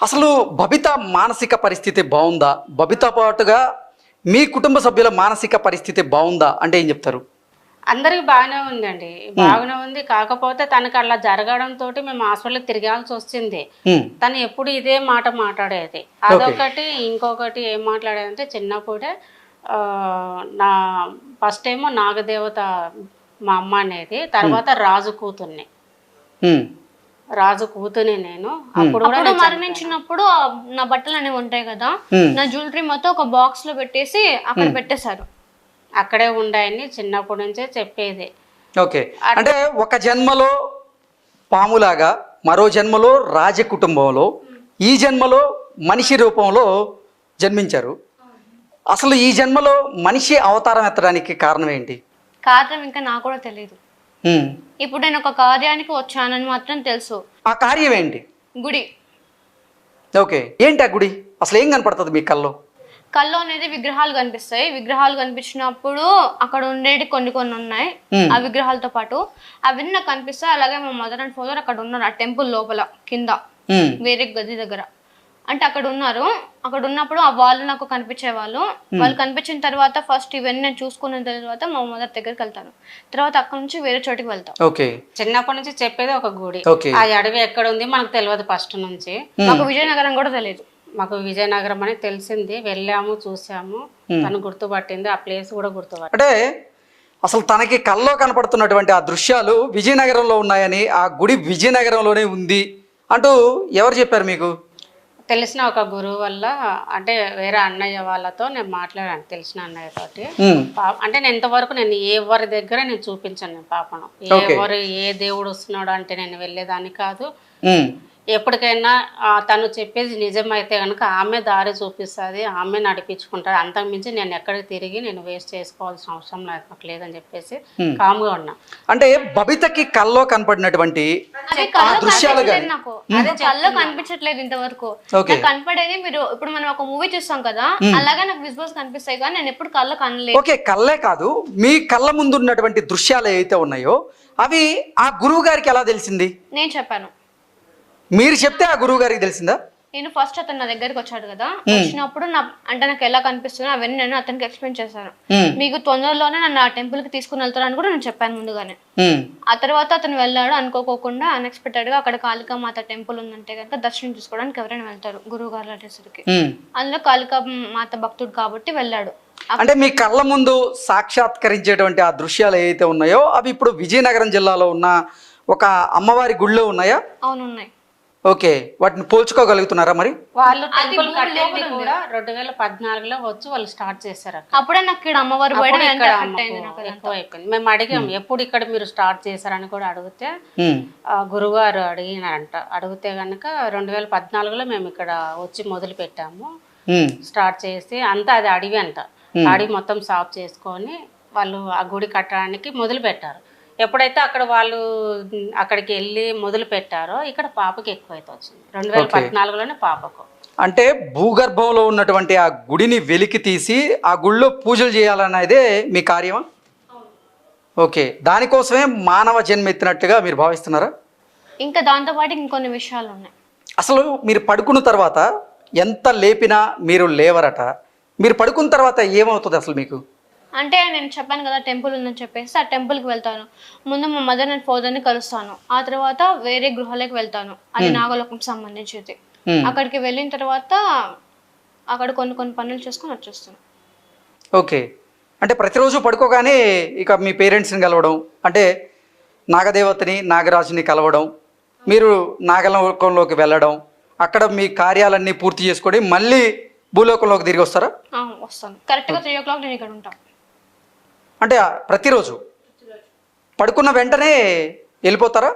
అసలు బబిత మానసిక పరిస్థితి బాగుందా? బబిత పాటుగా మీ కుటుంబ సభ్యుల మానసిక పరిస్థితి బాగుందా అంటే ఏం చెప్తారు? అందరికి బాగానే ఉందండి. బాగానే ఉంది. కాకపోతే తనకు అలా జరగడంతో మేము హాస్పిటల్కి తిరగాల్సి వచ్చింది. తను ఎప్పుడు ఇదే మాట మాట్లాడేది. అదొకటి. ఇంకొకటి ఏం మాట్లాడేదంటే చిన్నప్పుడే నా ఫస్ట్ ఏమో నాగదేవత మా అమ్మ అనేది, తర్వాత రాజు కూతుర్ని. రాజు కూతుని నేను అప్పుడు మరణించినప్పుడు నా బట్టలు అనేవి ఉంటాయి కదా, నా జ్యువెలరీ మొత్తం ఒక బాక్స్ లో పెట్టేసి అక్కడ పెట్టేశారు. అక్కడే ఉండాయని చిన్నప్పటి నుంచే చెప్పేది. ఓకే, అంటే ఒక జన్మలో పాములాగా, మరో జన్మలో రాజ కుటుంబంలో, ఈ జన్మలో మనిషి రూపంలో జన్మించారు. అసలు ఈ జన్మలో మనిషి అవతారం ఎత్తడానికి కారణం ఏంటి? కారణం ఇంకా నాకు కూడా తెలియదు. ఇప్పుడు నేను ఒక కార్యానికి వచ్చానని మాత్రం తెలుసు. ఆ కార్యం ఏంటి? గుడి. ఓకే, ఏంటి ఆ గుడి? అసలు ఏం కనపడుతుంది మీ కల్లో? కల్లో అనేది విగ్రహాలు కనిపిస్తాయి. విగ్రహాలు కనిపించినప్పుడు అక్కడ ఉండేవి కొన్ని ఉన్నాయి. ఆ విగ్రహాలతో పాటు అవన్నీ నాకు కనిపిస్తాయి. అలాగే మా మదర్ అండ్ ఫాదర్ అక్కడ ఉన్నారు, ఆ టెంపుల్ లోపల కింద వేరే గది దగ్గర. అంటే అక్కడ ఉన్నారు. అక్కడ ఉన్నప్పుడు ఆ వాళ్ళు నాకు కనిపించే వాళ్ళు కనిపించిన తర్వాత ఫస్ట్ ఇవన్నీ నేను చూసుకున్న తర్వాత మా మదర్ దగ్గరికి వెళ్తాను. తర్వాత అక్కడ నుంచి వేరే చోటికి వెళ్తాను. ఓకే, చిన్నప్పటి నుంచి చెప్పేది ఒక గుడి. ఆ అడవి ఎక్కడ ఉంది మనకు తెలియదు. ఫస్ట్ నుంచి మాకు విజయనగరం కూడా తెలియదు. మాకు విజయనగరం అని తెలిసింది. వెళ్ళాము, చూసాము, తను గుర్తుపట్టింది. ఆ ప్లేస్ కూడా గుర్తుపట్టింది. అంటే అసలు తనకి కల్లో కనపడుతున్నటువంటి ఆ దృశ్యాలు విజయనగరంలో ఉన్నాయని, ఆ గుడి విజయనగరంలోనే ఉంది అంటూ ఎవరు చెప్పారు మీకు? తెలిసిన ఒక గురువు వల్ల, అంటే వేరే అన్నయ్య వాళ్ళతో నేను మాట్లాడాను, తెలిసిన అన్నయ్య తోటి. అంటే నేను ఇంతవరకు నేను ఎవరి దగ్గర నేను చూపించాను నేను పాపను. ఎవరు ఏ దేవుడు వస్తున్నాడు అంటే నేను వెళ్ళేదాన్ని కాదు. ఎప్పటికైనా తను చెప్పేది నిజమైతే కనుక ఆమె దారి చూపిస్తుంది, ఆమె నడిపించుకుంటుంది. అంతకుమించి నేను ఎక్కడికి తిరిగి నేను వేస్ట్ చేసుకోవాల్సిన అవసరం నాకు లేదని చెప్పేసి కామ్గా ఉన్నా. అంటే బబితకి కల్లో కనపడినటువంటి నాకు కల్లో కనిపించట్లేదు ఇంతవరకు. కనపడేది మీరు ఇప్పుడు మనం ఒక మూవీ చూస్తాం కదా, అలాగే నాకు విజువల్స్ కనిపిస్తాయి కానీ నేను ఎప్పుడు కల్లో కనలేదు. ఓకే, కళ్ళే కాదు, మీ కళ్ళ ముందు ఉన్నటువంటి దృశ్యాలు ఏవైతే ఉన్నాయో అవి ఆ గురువు గారికి ఎలా తెలిసింది? నేను చెప్పాను. మీరు చెప్తే ఆ గురువు గారికి తెలిసిందా? నేను ఫస్ట్ అతను నా దగ్గరికి వచ్చాడు కదా, వచ్చినప్పుడు అంటే నాకు ఎలా కనిపిస్తుందో అవన్నీ నేను అతనికి ఎక్స్ప్లెయిన్ చేశాను. మీకు తొందరలోనే నన్ను ఆ టెంపుల్ కి తీసుకుని వెళ్తానని కూడా నేను చెప్పాను ముందుగానే. ఆ తర్వాత అతను వెళ్ళాడు. అనుకోకుండా అన్ఎక్స్పెక్టెడ్ గా అక్కడ కాళికా మాత టెంపుల్ ఉందంటే కనుక దర్శనం చేసుకోవడానికి ఎవరైనా వెళ్తారు గురువు గారు అడ్రస్కి. అందులో కాళికా మాత భక్తుడు కాబట్టి వెళ్ళాడు. అంటే మీ కళ్ళ ముందు సాక్షాత్కరించేటువంటి ఆ దృశ్యాలు ఏవైతే ఉన్నాయో అవి ఇప్పుడు విజయనగరం జిల్లాలో ఉన్న ఒక అమ్మవారి గుడిలో ఉన్నాయా? అవును, ఉన్నాయి. ఓకే, వాటిని పోల్చుకోగలుగుతున్నారా మరి? వాళ్ళు టెంపుల్ కట్టేది కూడా 2014లో వచ్చి వాళ్ళు స్టార్ట్ చేశారు. అప్పుడే నాకు ఇక్కడ అమ్మవారి ఎక్కువ అయిపోయింది. మేము అడిగాం ఎప్పుడు ఇక్కడ మీరు స్టార్ట్ చేశారని కూడా అడిగితే గురువారు అడిగినారంట. అడిగితే కనుక 2014లో మేము ఇక్కడ వచ్చి మొదలు పెట్టాము. స్టార్ట్ చేసి అంతా అది అడవి అంట. అడవి మొత్తం సాఫ్ చేసుకొని వాళ్ళు ఆ గుడి కట్టడానికి మొదలు పెట్టారు. ఎప్పుడైతే అక్కడ వాళ్ళు అక్కడికి వెళ్ళి మొదలు పెట్టారో ఇక్కడ పాపకి ఎక్కువైతే వచ్చింది 2014లోనే పాపకు. అంటే భూగర్భంలో ఉన్నటువంటి ఆ గుడిని వెలికి తీసి ఆ గుడిలో పూజలు చేయాలనేదే మీ కార్యమా? ఓకే, దానికోసమే మానవ జన్మ ఎత్తినట్టుగా మీరు భావిస్తున్నారా? ఇంకా దాంతో పాటు ఇంకొన్ని విషయాలు ఉన్నాయి. అసలు మీరు పడుకున్న తర్వాత ఎంత లేపినా మీరు లేవరట. మీరు పడుకున్న తర్వాత ఏమవుతుంది అసలు మీకు? అంటే నేను చెప్పాను కదా టెంపుల్ ఉందని చెప్పేసి ఆ టెంపుల్కి వెళ్తాను. ముందు మా మదర్ అండ్ ఫాదర్ని కలుస్తాను. ఆ తర్వాత వేరే గృహాలకు వెళ్తాను, అది నాగలోకం సంబంధించింది. అక్కడికి వెళ్ళిన తర్వాత అక్కడ కొన్ని పనులు చేసుకొని వచ్చేస్తాను. ఓకే, అంటే ప్రతిరోజు పడుకోగానే ఇక మీ పేరెంట్స్ని కలవడం, అంటే నాగదేవతని నాగరాజుని కలవడం, మీరు నాగలోకంలోకి వెళ్ళడం, అక్కడ మీ కార్యాలన్నీ పూర్తి చేసుకొని మళ్ళీ భూలోకంలోకి తిరిగి వస్తారా? వస్తాను. కరెక్ట్గా 3 o'clock నేను ఇక్కడ ఉంటాను. అంటే ప్రతిరోజు పడుకున్న వెంటనే వెళ్ళిపోతారా?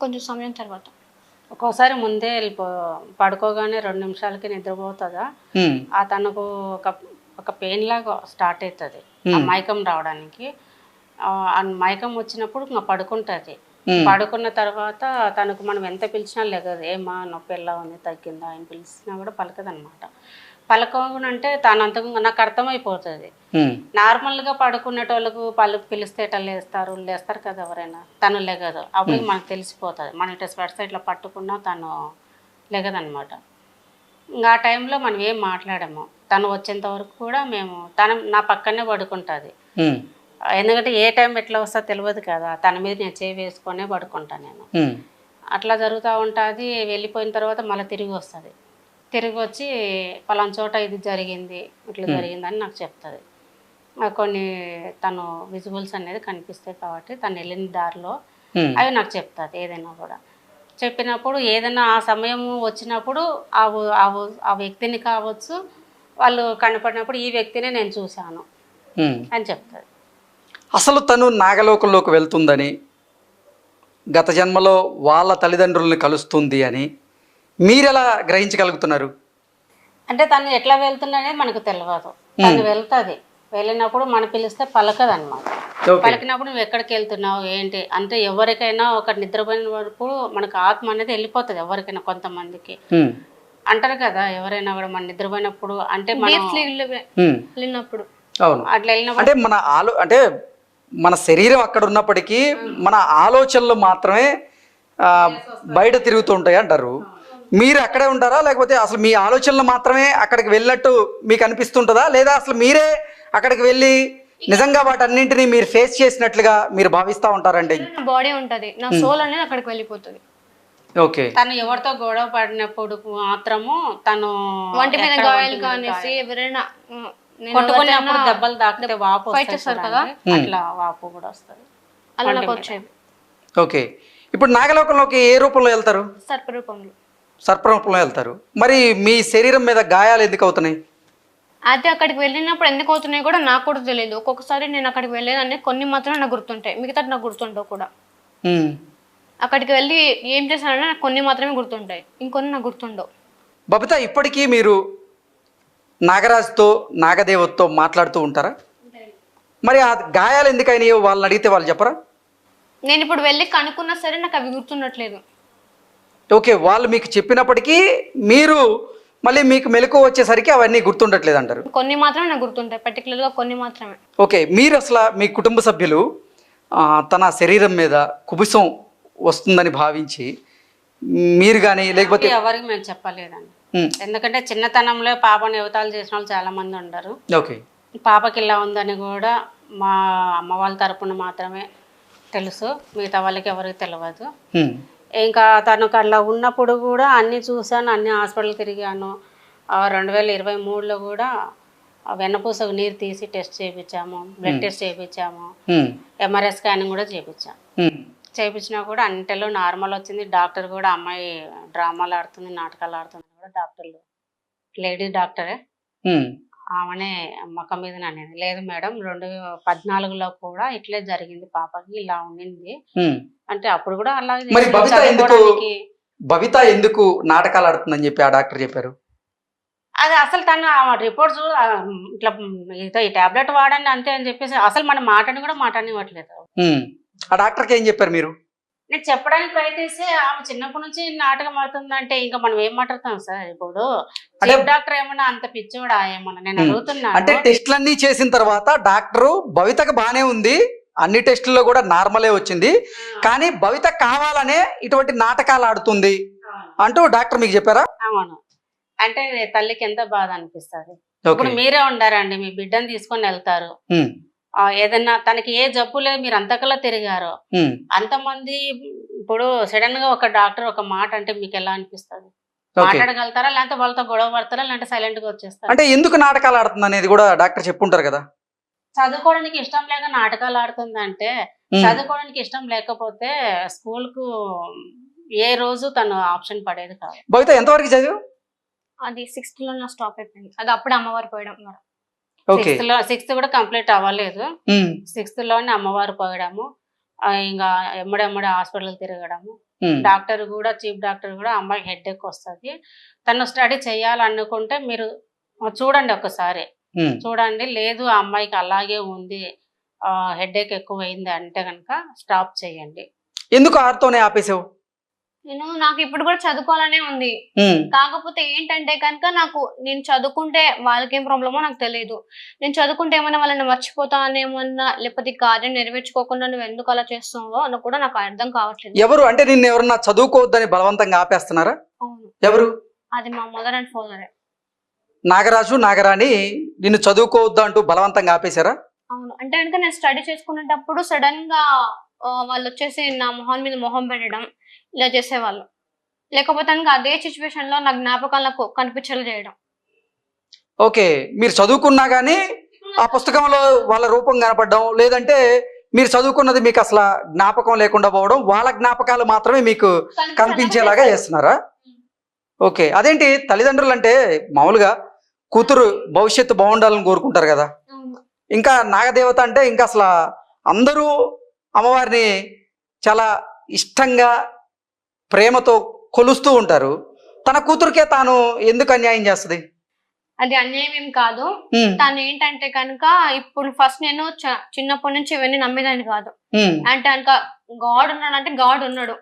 కొంచెం సమయం తర్వాత. ఒక్కోసారి ముందే పడుకోగానే 2 నిమిషాలకి నిద్రపోతుందా, ఆ తనకు ఒక పెయిన్ లాగా స్టార్ట్ అవుతుంది ఆ మైకం రావడానికి. ఆ మైకం వచ్చినప్పుడు ఇంకా పడుకుంటుంది. పడుకున్న తర్వాత తనకు మనం ఎంత పిలిచినా లేగదు. ఏమా నొప్పి ఎలా ఉంది, తగ్గిందా అని పిలిచినా కూడా పలకదనమాట. పలకనంటే తనంతకు నాకు అర్థమైపోతుంది. నార్మల్గా పడుకునేటోళ్ళకు పిలిస్తే లేస్తారు కదా ఎవరైనా, తను లెగదు. అప్పుడు మనకు తెలిసిపోతుంది. మన ఇట్లా స్వెట్ సైడ్లో పట్టుకున్నా తను లెగదనమాట. ఇంకా ఆ టైంలో మనం ఏం మాట్లాడము. తను వచ్చేంత వరకు కూడా మేము నా పక్కనే పడుకుంటుంది. ఎందుకంటే ఏ టైం ఎట్లా వస్తుందో తెలియదు కదా, తన మీద నేను చేయి వేసుకొనే పడుకుంటాను నేను. అట్లా జరుగుతూ ఉంటుంది. వెళ్ళిపోయిన తర్వాత మళ్ళీ తిరిగి వస్తుంది. తిరిగి వచ్చి పలానా చోట ఇది జరిగింది, ఇట్లా జరిగిందని నాకు చెప్తుంది. కొన్ని తను విజువల్స్ అనేది కనిపిస్తాయి కాబట్టి తను వెళ్ళిన దారిలో అవి నాకు చెప్తుంది. ఏదైనా కూడా చెప్పినప్పుడు ఏదైనా ఆ సమయం వచ్చినప్పుడు ఆ వ్యక్తిని కావచ్చు, వాళ్ళు కనపడినప్పుడు ఈ వ్యక్తిని నేను చూశాను అని చెప్తుంది. అసలు తను నాగలోకంలోకి వెళ్తుందని, గత జన్మలో వాళ్ళ తల్లిదండ్రుల్ని కలుస్తుంది అని మీరెలా గ్రహించగలుగుతున్నారు? అంటే తను ఎట్లా వెళ్తుంది అనేది మనకు తెలియదు. తను వెళ్తుంది, వెళ్ళినప్పుడు మనం పిలిస్తే పలకదు అనమాట. పలికినప్పుడు నువ్వు ఎక్కడికి వెళ్తున్నావు ఏంటి అంటే, ఎవరికైనా ఒక నిద్రపోయిన వరకు మనకు ఆత్మ అనేది వెళ్ళిపోతుంది. ఎవరికైనా కొంతమందికి అంటారు కదా, ఎవరైనా కూడా మన నిద్రపోయినప్పుడు అంటే వెళ్ళినప్పుడు అట్లా వెళ్ళినప్పుడు అంటే అంటే మన శరీరం అక్కడ ఉన్నప్పటికీ మన ఆలోచనలు మాత్రమే బయట తిరుగుతూ ఉంటాయి అంటారు. మీరు అక్కడే ఉంటారా, లేకపోతే అసలు మీ ఆలోచనలు మాత్రమే అక్కడికి వెళ్ళినట్టు మీకు అనిపిస్తుంటుందా, లేదా అసలు మీరే అక్కడికి వెళ్ళి నిజంగా వాటన్నింటినీ మీరు ఫేస్ చేసినట్లుగా మీరు భావిస్తూ ఉంటారండి? బాడీ ఉంటది, నా సోల్ అనేది అక్కడికి వెళ్ళిపోతుంది. ఓకే. తను ఎవరితో గొడవ పడినప్పుడు మాత్రము తను వంటి మీద గాయాలు కానేసి ఎవరైనా కొట్టుకున్నప్పుడు దెబ్బలు తాకితే వాపు వస్తుంది కదా, అట్లా వాపు కూడా వస్తుంది. అలా నాకు వచ్చేది. ఓకే. ఇప్పుడు నాగలోకంలోకి ఏ రూపంలో వెళ్తారు? సర్పరూపంలో. సర్పరూపంలో వెళ్తారు. మరి మీ శరీరం మీద గాయాలు ఎందుకు అవుతున్నాయి? అయితే అక్కడికి వెళ్ళినప్పుడు ఎందుకు అవుతున్నాయి కూడా నాకు కూడా తెలియదు. ఒక్కొక్కసారి నేను అక్కడికి వెళ్ళేదాన్ని, కొన్ని మాత్రమే నాకు గుర్తుంటాయి, మిగతా నాకు గుర్తుంటావు కూడా. అక్కడికి వెళ్ళి ఏం చేశానంటే నాకు కొన్ని మాత్రమే గుర్తుంటాయి, ఇంకొన్ని నాకు గుర్తుండవు. బబిత, ఇప్పటికీ మీరు నాగరాజుతో నాగదేవతతో మాట్లాడుతూ ఉంటారా? మరి ఆ గాయాలు ఎందుకైనాయో వాళ్ళని అడిగితే వాళ్ళు చెప్పరా? నేను ఇప్పుడు వెళ్ళి కనుక్కున్నా సరే నాకు అవి గుర్తుండట్లేదు. ఓకే. వాళ్ళు మీకు చెప్పినప్పటికీ మీరు మళ్ళీ మీకు మెలకువ వచ్చేసరికి అవన్నీ గుర్తుండట్లేదు అంటారు. కొన్ని మాత్రమే నాకు గుర్తుంటాయి, పర్టికులర్గా కొన్ని మాత్రమే. ఓకే. మీరు అసలు మీ కుటుంబ సభ్యులు తన శరీరం మీద కుబుసం వస్తుందని భావించి మీరు కానీ లేకపోతే ఎవరికి మేము చెప్పలేదండి. ఎందుకంటే చిన్నతనంలో పాపని యువతాలు చేసిన వాళ్ళు చాలా మంది ఉండరు. ఓకే. పాపకి ఇలా ఉందని కూడా మా అమ్మ వాళ్ళ తరపున మాత్రమే తెలుసు, మిగతా వాళ్ళకి ఎవరికి తెలియదు. ఇంకా తనకు అలా ఉన్నప్పుడు కూడా అన్నీ చూశాను, అన్ని హాస్పిటల్ తిరిగాను. 2023లో కూడా వెన్నపూసకు నీరు తీసి టెస్ట్ చేయించాము, బ్లడ్ టెస్ట్ చేయించాము, ఎంఆర్ఐ స్కానింగ్ కూడా చేయించినా కూడా అన్నింటిలో నార్మల్ వచ్చింది. డాక్టర్ కూడా అమ్మాయి డ్రామాలు ఆడుతుంది, నాటకాలు ఆడుతుంది కూడా డాక్టర్లు, లేడీస్ డాక్టరే, ఆమెనే మొక్క మీద అనేది లేదు మేడం 2014లో కూడా ఇట్లే జరిగింది, పాపకి ఇలా ఉండింది అంటే అప్పుడు కూడా అలాగే. బబిత ఎందుకు నాటకాలు ఆడుతుందని చెప్పి ఆ డాక్టర్ చెప్పారు? అది అసలు తను రిపోర్ట్స్ ఇట్లా ఈ టాబ్లెట్ వాడండి అంతే అని చెప్పేసి అసలు మన మాటని కూడా మాటనివ్వట్లేదు. ఆ డాక్టర్కి ఏం చెప్పారు మీరు? నేను చెప్పడానికి ప్రయత్నిస్తే ఆమె చిన్నప్పటి నుంచి నాటకం ఆడుతుందంటే ఇంకా మనం ఏం మాట్లాడతాం సార్? ఇప్పుడు డాక్టర్ ఏమన్నా అంత పిచ్చోడా ఏమన్నా నేను అడుగుతున్నా. అంటే టెస్ట్లన్నీ చేసిన తర్వాత డాక్టరు బబితకు బానే ఉంది, అన్ని టెస్టుల్లో కూడా నార్మలే వచ్చింది, కానీ బబిత కావాలనే ఇటువంటి నాటకాలు ఆడుతుంది అంటూ డాక్టర్ మీకు చెప్పారా? అవును. అంటే తల్లికి ఎంత బాధ అనిపిస్తుంది. ఇప్పుడు మీరే ఉండారండి, మీ బిడ్డను తీసుకొని వెళ్తారు, ఏదన్నా తనకి ఏ జబ్బు లేదు, మీరు అంతకల్లా తిరిగారు అంతమంది, ఇప్పుడు సడన్ గా ఒక డాక్టర్ ఒక మాట అంటే మీకు ఎలా అనిపిస్తుంది? మాట్లాడగలుగుతారా, లేకపోతే వాళ్ళతో గొడవ పడతారా, లేదంటే సైలెంట్ గా వచ్చేస్తారా? అంటే ఎందుకు నాటకాలు ఆడుతుంది అనేది కూడా డాక్టర్ చెప్పుంటారు కదా. చదువుకోవడానికి ఇష్టం లేక నాటకాలు ఆడుతుంది అంటే, చదువుకోవడానికి ఇష్టం లేకపోతే స్కూల్ కు ఏ రోజు తను ఆప్షన్ పడేది కాదు. బబిత ఎంతవరకు చదివు? అది 6th లో నా స్టాప్ అయిపోయింది. అది అప్పుడు అమ్మవారు పోయడం. 6th కూడా కంప్లీట్ అవ్వలేదు. 6th లోనే అమ్మవారు పోయడము, ఇంకా ఎమ్మడెమ్మడే హాస్పిటల్ తిరగడము. డాక్టర్ కూడా, చీఫ్ డాక్టర్ కూడా అమ్మాయికి హెడ్ఏక్ వస్తుంది, తను స్టడీ చేయాలనుకుంటే మీరు చూడండి ఒకసారి, చూడండి, లేదు ఆ అమ్మాయికి అలాగే ఉంది, హెడ్ఏక్ ఎక్కువ అయింది అంటే కనుక స్టాప్ చేయండి. ఎందుకు ఆరుతోనే ఆపేసావు? నాకు ఇప్పుడు కూడా చదువుకోవాలనే ఉంది, కాకపోతే ఏంటంటే కనుక నేను చదువుకుంటే వాళ్ళకి ఏం ప్రాబ్లమో నాకు తెలియదు. నేను చదువుకుంటే ఏమైనా వాళ్ళని మర్చిపోతానేమన్నా, లేకపోతే కార్యం నెరవేర్చుకోకుండా నువ్వు ఎందుకు అలా చేస్తున్నావో అని కూడా నాకు అర్థం కావట్లేదు. ఎవరు అంటే నిన్ను ఎవరన్నా చదువుకోవద్దని బలవంతంగా ఆపేస్తున్నారా? ఎవరు? అది మా మదర్ అండ్ ఫాదరే. నాగరాజు నాగరాణి నిన్ను చదువుకోవద్దు అంటూ బలవంతంగా ఆపేశారా? అవును. అంటే కనుక నేను స్టడీ చేసుకునేటప్పుడు సడన్ గా వాళ్ళు వచ్చేసి నా మొహం మీద మొహం పెట్టడం ఇలా చేసేవాళ్ళు. లేకపోతే కనుక అదే సిచ్యువేషన్ లో నా జ్ఞాపకాలు నాకు కనిపించేలా చేయడం. ఓకే, మీరు చదువుకున్నా కానీ ఆ పుస్తకంలో వాళ్ళ రూపం కనపడడం, లేదంటే మీరు చదువుకున్నది మీకు అసలు జ్ఞాపకం లేకుండా పోవడం, వాళ్ళ జ్ఞాపకాలు మాత్రమే మీకు కనిపించేలాగా చేస్తున్నారా? ఓకే, అదేంటి తల్లిదండ్రులు అంటే మామూలుగా కూతురు భవిష్యత్తు బాగుండాలని కోరుకుంటారు కదా, అవును. ఇంకా నాగదేవత అంటే ఇంకా అసలు అందరూ అమ్మవారిని చాలా ఇష్టంగా ప్రేమతో కొలుస్తూ ఉంటారు. తన కూతురికే తాను ఎందుకు అన్యాయం చేస్తుంది? అది అన్యాయం ఏం కాదు. తను ఏంటంటే కనుక ఇప్పుడు ఫస్ట్ నేను చిన్నప్పటి నుంచి ఇవన్నీ నమ్మేదాన్ని కాదు. అంటే కనుక గాడ్ ఉన్నాడు అంటే గాడ్ ఉన్నాడు,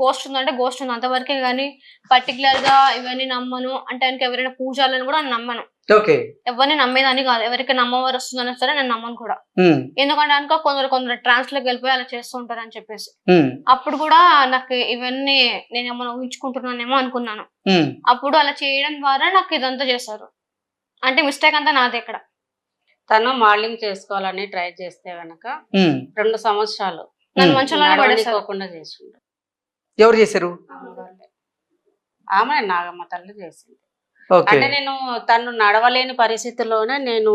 గోస్ట్ ఉందంటే గోస్ట్ ఉంది, అంతవరకే గానీ పర్టికులర్ గా ఇవన్నీ నమ్మను. అంటే కనుక ఎవరైనా పూజాలను కూడా నమ్మను. ఎవరిని నమ్మేదాన్ని కాదు. ఎవరికి నమ్మవారు వస్తుందన్నా సరే నేను నమ్మను కూడా. ఎందుకంటే కనుక కొందరు ట్రాన్స్ లోకి వెళ్ళిపోయి అలా చేస్తూ ఉంటారు అని చెప్పేసి. అప్పుడు కూడా నాకు ఇవన్నీ నేను ఏమైనా ఊహించుకుంటున్నానేమో అనుకున్నాను. అప్పుడు అలా చేయడం ద్వారా నాకు ఇదంతా చేశారు. అంటే మిస్టేక్ అంతా నాదే ఇక్కడ. తను మోడలింగ్ చేసుకోవాలని ట్రై చేస్తే గనక 2 సంవత్సరాలు నన్ను మంచిగా నడవనికోకుండా చేసిండు. ఎవరు చేశారు? ఆమె నాగమ్మ తల్లి చేసింది. అంటే నేను తను నడవలేని పరిస్థితుల్లోనే నేను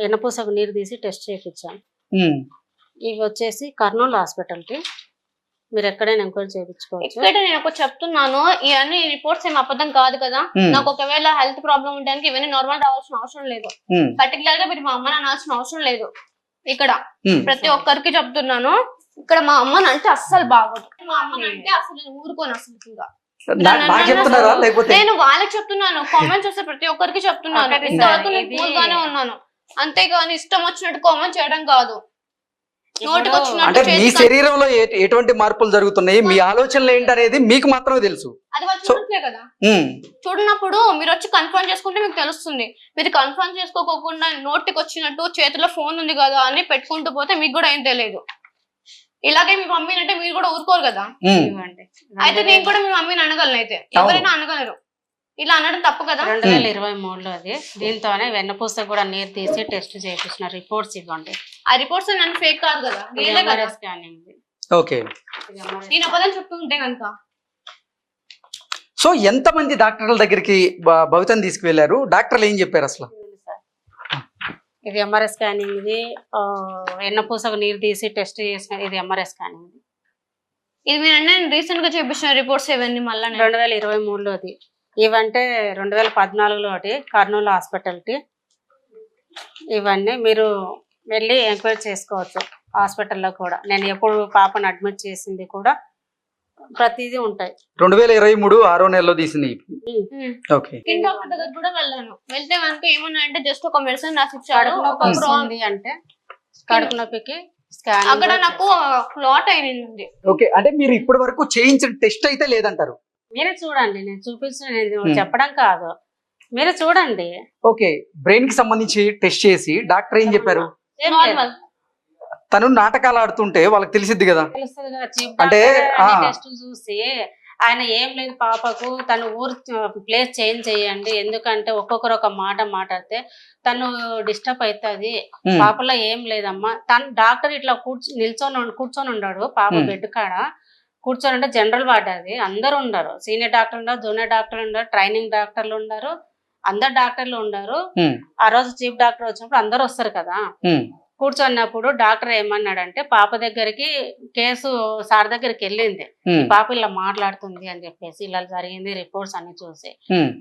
ఎనపూసకు నీరు తీసి టెస్ట్ చేయించాను. ఇవి వచ్చేసి కర్నూలు హాస్పిటల్కి మీరు ఎక్కడైనా ఎంక్వైరీ చేయించుకోవచ్చు. ఇక్కడ నేను ఒకటి చెప్తున్నాను, ఇవన్నీ రిపోర్ట్స్ ఏం అబద్ధం కాదు కదా. నాకు ఒకవేళ హెల్త్ ప్రాబ్లం ఉండడానికి ఇవన్నీ నార్మల్ రావాల్సిన అవసరం లేదు. పర్టికులర్ గా మీరు మా అమ్మని అనాల్సిన అవసరం లేదు. ఇక్కడ ప్రతి ఒక్కరికి చెప్తున్నాను, ఇక్కడ మా అమ్మని అంటే అస్సలు బాగోదు. మా అమ్మని అంటే అసలు నేను ఊరుకోను అసలు. నేను వాళ్ళకి చెప్తున్నాను, కామెంట్స్ వస్తే ప్రతి ఒక్కరికి చెప్తున్నాను. ఇంతవరకు నేను కూల్ గానే ఉన్నాను, అంతేగాని ఇష్టం వచ్చినట్టు కామెంట్ చేయడం కాదు. అంటే మీ శరీరంలో ఎటువంటి మార్పులు జరుగుతున్నాయి, మీ ఆలోచనలు ఏంటనేది మీకు మాత్రమే తెలుసు. అది వాళ్ళు చూడట్లే కదా. చూడనప్పుడు మీరు వచ్చి కన్ఫర్మ్ చేసుకుంటే మీకు తెలుస్తుంది. మీరు కన్ఫర్మ్ చేసుకోకుండా నోటికి వచ్చినట్టు చేతిలో ఫోన్ ఉంది కదా అని పెట్టుకుంటూ పోతే మీకు కూడా ఏం తెలియదు. ఇలాగే మీ మమ్మీని అంటే మీరు కూడా ఊరుకోరు కదా. అయితే నేను కూడా మీ మమ్మీని అనగలను, అయితే ఎవరైనా అనగలరు. ఇలా అనడం తప్పు కదా. 2023లో అది. దీంతోనే వెన్నపూస కూడా నీరు తీసి టెస్ట్ చేయించిన రిపోర్ట్స్ ఇవ్వండి. ఆ రిపోర్ట్స్ నన్ను ఫేక్ కాదు కదా, స్కానింగ్. ఓకే, నేను అబద్ధం చెప్తూ ఉంటే కనుక. సో ఎంతమంది డాక్టర్ల దగ్గరికి భవితని తీసుకువెళ్లారు? డాక్టర్లు ఏం చెప్పారు అసలు? ఇది ఎంఆర్ఐ స్కానింగ్, ఇది వెన్నపూసకు నీరు తీసి టెస్ట్ చేసిన ఇది ఎంఆర్ఐ స్కానింగ్. ఇది మీరు రీసెంట్ గా చేపించిన రిపోర్ట్స్ ఇవన్నీ మళ్ళీ 2023లోది. ఇవంటే 2014లో ఒకటి కర్నూలు హాస్పిటల్కి. ఇవన్నీ మీరు వెళ్ళి ఎంక్వైరీ చేసుకోవచ్చు హాస్పిటల్లో కూడా. నేను ఎప్పుడు పాపను అడ్మిట్ చేసింది కూడా ప్రతిదీ ఉంటాయి. 2023 6వ నెలలో తీసింది. డాక్టర్ దగ్గర కూడా వెళ్ళాను. వెళ్తే కనుక ఏమన్నా అంటే జస్ట్ ఒక మెడిసిన్ రాసి ఇచ్చాడు. అంటే కడుపు నొప్పికి అక్కడ నాకు క్లాట్ అయింది. ఓకే, అంటే మీరు ఇప్పటి వరకు చేయించిన టెస్ట్ అయితే లేదంటారు? మీరే చూడండి, నేను చూపించిన, నేను చెప్పడం కాదు, మీరే చూడండి. ఓకే, బ్రెయిన్ కి సంబంధించి టెస్ట్ చేసి డాక్టర్ ఏం చెప్పారు? తను నాటకాలు ఆడుతుంటే వాళ్ళకి తెలిసిద్ది కదా. అంటే టెస్ట్ చూసి ఆయన ఏం లేదు పాపకు తను ఊరు ప్లేస్ చేంజ్ చేయండి, ఎందుకంటే ఒక్కొక్కరు ఒక మాట మాట్లాడితే తను డిస్టర్బ్ అవుతుంది, పాపలో ఏం లేదమ్మా. తను డాక్టర్ ఇట్లా కూర్చొని ఉన్నాడు పాప బెడ్ కాడ కూర్చొని. అంటే జనరల్ వార్డ్ అది, అందరు ఉండరు, సీనియర్ డాక్టర్ ఉన్నారు, జూనియర్ డాక్టర్ ఉన్నారు, ట్రైనింగ్ డాక్టర్లు ఉన్నారు, అందరు డాక్టర్లు ఉన్నారు. ఆ రోజు చీఫ్ డాక్టర్ వచ్చినప్పుడు అందరు వస్తారు కదా. కూర్చున్నప్పుడు డాక్టర్ ఏమన్నాడంటే పాప దగ్గరికి కేసు సార్ దగ్గరికి వెళ్ళింది, పాప ఇలా మాట్లాడుతుంది అని చెప్పేసి, ఇలా జరిగింది రిపోర్ట్స్ అన్ని చూసి.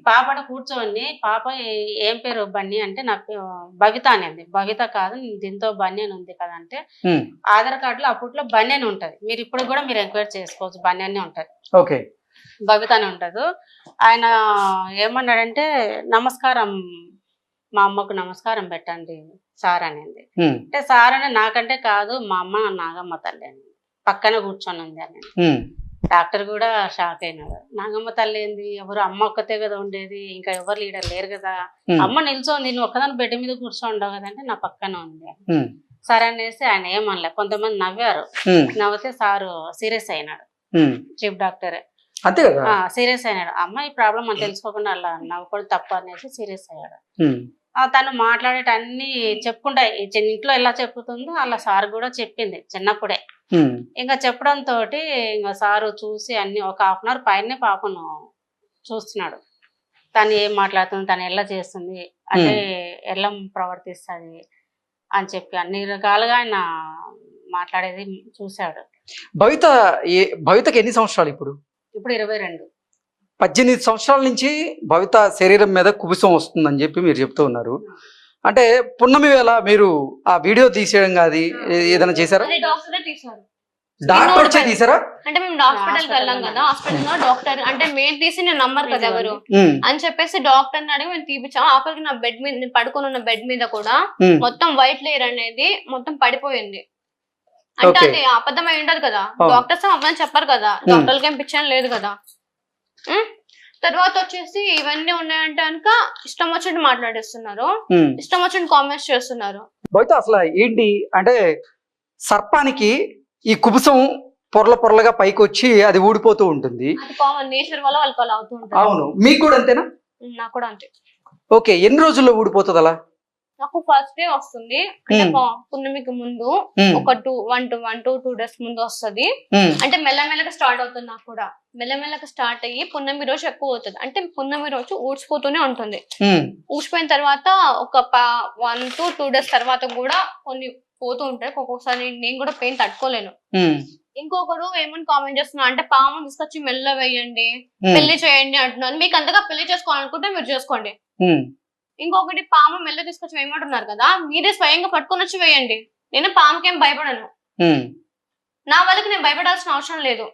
పాపను కూర్చొని పాప ఏం పేరు బన్నీ అంటే నాకు భవిత అనేది. భవిత కాదు దీంతో బన్యన్ ఉంది కదా అంటే, ఆధార్ కార్డులో అప్పట్లో బన్యన్ ఉంటది, మీరు ఇప్పుడు కూడా మీరు ఎంక్వైరీ చేసుకోవచ్చు, బన్యన్ ఉంటది. ఓకే, భవిత అని ఉంటది. ఆయన ఏమన్నాడంటే నమస్కారం, మా అమ్మకు నమస్కారం పెట్టండి సార్ అనేది. అంటే సార్ అని నాకంటే కాదు మా అమ్మ నాగమ్మ తల్లి అని పక్కన కూర్చొని ఉంది అని. డాక్టర్ కూడా షాక్ అయినాడు. నాగమ్మ తల్లి ఏంది, ఎవరు అమ్మ ఒక్కతే కదా ఉండేది, ఇంకా ఎవరు లీడర్ లేరు కదా, అమ్మ నిల్చోంది, నువ్వు ఒక్కదాని బెడ్ మీద కూర్చోండవు కదా అంటే నా పక్కన ఉంది. సరే అనేసి ఆయన ఏమనలే. కొంతమంది నవ్వారు, నవ్వితే సారు సీరియస్ అయినాడు, చీఫ్ డాక్టరే. అంతే కదా. సీరియస్ అయినాడు. అమ్మాయి ప్రాబ్లం అని తెలుసుకోకుండా అలా నవ్వుకోవడం తప్పు అనేసి సీరియస్ అయ్యాడు. ఉమ్, తను మాట్లాడేటన్ని చెప్పుకుంటా ఇంట్లో ఎలా చెప్పుతుందో అలా సార్ కూడా చెప్పింది చిన్నప్పుడే. ఉమ్, ఇంకా చెప్పడంతో ఇంకా సారు చూసి అన్ని ఒక 1/2 అవర్ పైనే పాపను చూస్తున్నాడు. తను ఏం మాట్లాడుతుంది, తను ఎలా చేస్తుంది, అంటే ఎలా ప్రవర్తిస్తుంది అని చెప్పి అన్ని రకాలుగా ఆయన మాట్లాడేది చూశాడు. భవితకి ఎన్ని సంవత్సరాలు ఇప్పుడు? ఇప్పుడు 22. 18 సంవత్సరాల నుంచి భవిత శరీరం మీద కుబుసం వస్తుందని చెప్పి మీరు చెప్తూ ఉన్నారు. అంటే పున్నమి వేళ మీరు ఆ వీడియో తీసేయడం కాదు ఏదైనా చేశారా? అది డాక్టరే తీశారు. డాక్టర్ వచ్చే తీసారా? అంటే మేము హాస్పిటల్కి వెళ్ళాం కదా, హాస్పిటల్ లో డాక్టర్ అంటే మేము తీసి నేను నమ్మరు కదా ఎవరు అని చెప్పేసి డాక్టర్ అడిగి మేము తీపిచ్చాం. ఆఖరికి నా బెడ్ మీద నేను పడుకొని ఉన్న బెడ్ మీద కూడా మొత్తం వైట్ లేయర్ అనేది మొత్తం పడిపోయింది. అంటే అది అబద్ధం అయి ఉండదు కదా, డాక్టర్స్ అబద్ధం చెప్పారు కదా, డాక్టర్లకి ఏం పిచ్చాను లేదు కదా. తర్వాత వచ్చేసి ఇవన్నీ ఉన్నాయంటే కనుక ఇష్టం వచ్చినట్టు మాట్లాడేస్తున్నారు, ఇష్టం వచ్చినట్టు కామెంట్స్ చేస్తున్నారు. భవిత అసలు ఏంటి అంటే సర్పానికి ఈ కుబుసం పొరల పొరలుగా పైకి వచ్చి అది ఊడిపోతూ ఉంటుంది. అది కామన్ నేచర్ వల్ల వాళ్ళకి అలా అవుతూ ఉంటుంది. అవును, మీకు కూడా అంతేనా? నాకు కూడా అంతే. ఓకే, ఎన్ని రోజుల్లో ఊడిపోతుంది అలా? నాకు ఫస్ట్ డే వస్తుంది, అంటే పున్నమికి ముందు ఒక 1 to 2 days ముందు వస్తుంది. అంటే మెల్లమెల్లగా స్టార్ట్ అవుతుంది. నాకు కూడా మెల్లమెల్లగా స్టార్ట్ అయ్యి పున్నమి రోజు ఎక్కువ అవుతుంది. అంటే పున్నమి రోజు ఊడ్చిపోతూనే ఉంటుంది. ఊడ్చిపోయిన తర్వాత ఒక 1 to 2 days తర్వాత కూడా కొన్ని పోతూ ఉంటాయి. ఒక్కొక్కసారి నేను కూడా పెయిన్ తట్టుకోలేను. ఇంకొకరు ఏమని కామెంట్ చేస్తున్నా అంటే పాము తీసుకొచ్చి మెల్ల వేయండి, పెళ్లి చేయండి అంటున్నాను. మీకు అంతగా పెళ్లి చేసుకోవాలనుకుంటే మీరు చేసుకోండి. ఇంకొకటి పాము మెల్ల తీసుకొచ్చి వేయమంటున్నారు కదా, మీరే స్వయంగా పట్టుకొని వచ్చి వేయండి. నేను పాముకేం భయపడను, నా వాళ్ళకి నేను భయపడాల్సిన అవసరం లేదు.